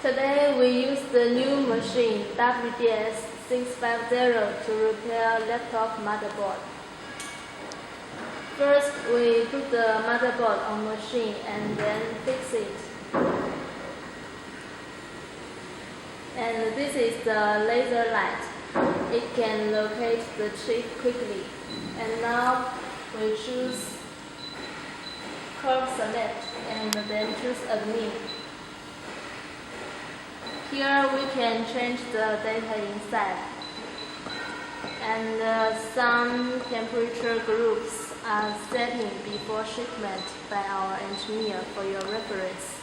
Today we use the new machine WDS650 to repair laptop motherboard. First, we put the motherboard on machine and then fix it. And this is the laser light. It can locate the chip quickly. And now we choose curve select and then choose admin. Here we can change the data inside. And some temperature groups are setting before shipment by our engineer for your reference.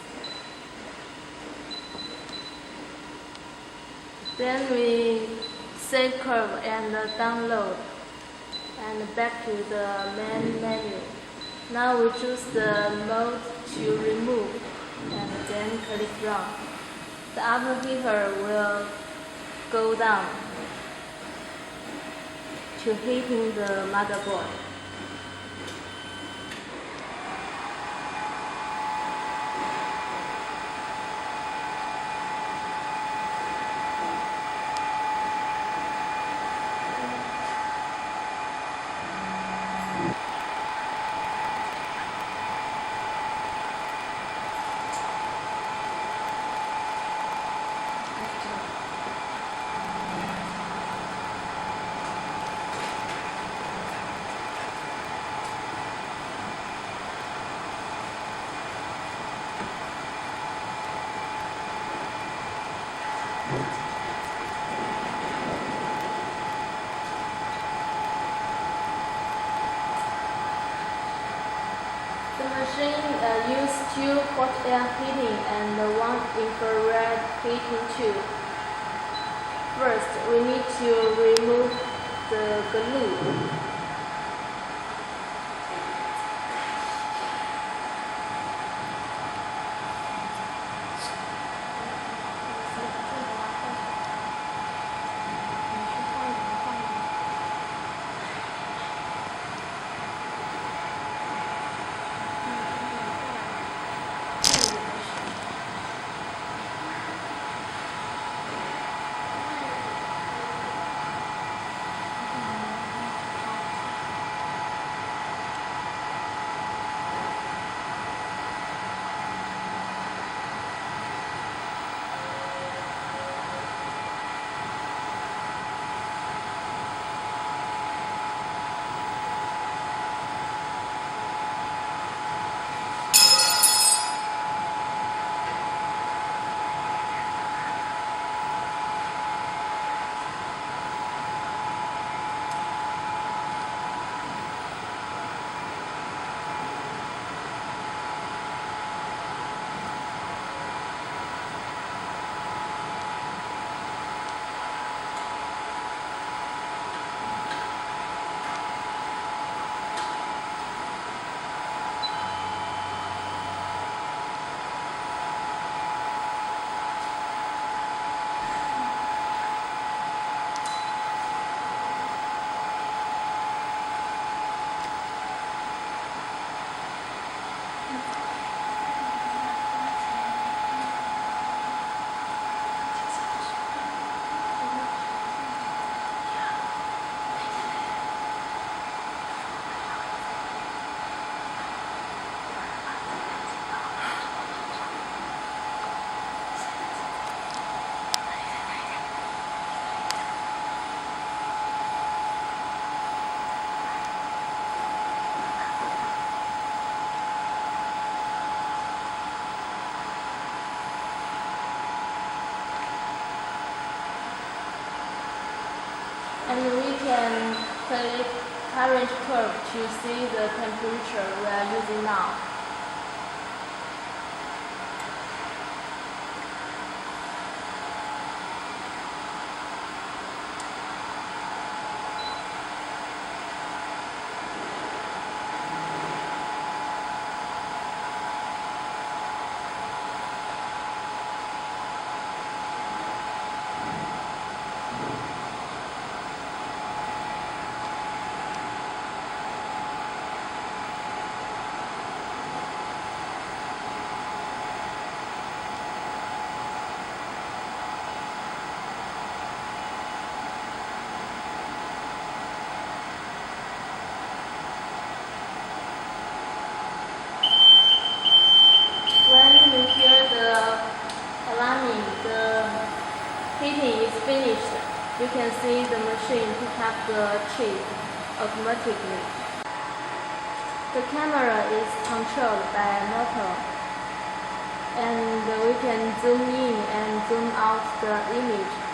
Then we save curve and download and back to the main menu. Now we choose the mode to remove and then click run. The upper heater will go down to heating the motherboard. The machine uses 2 hot air heating and 1 infrared heating tube. First, we need to remove the glue. And we can click current curve to see the temperature we are using now. you hear the alarming, the heating is finished, you can see the machine pick up the chip automatically. The camera is controlled by a motor, and we can zoom in and zoom out the image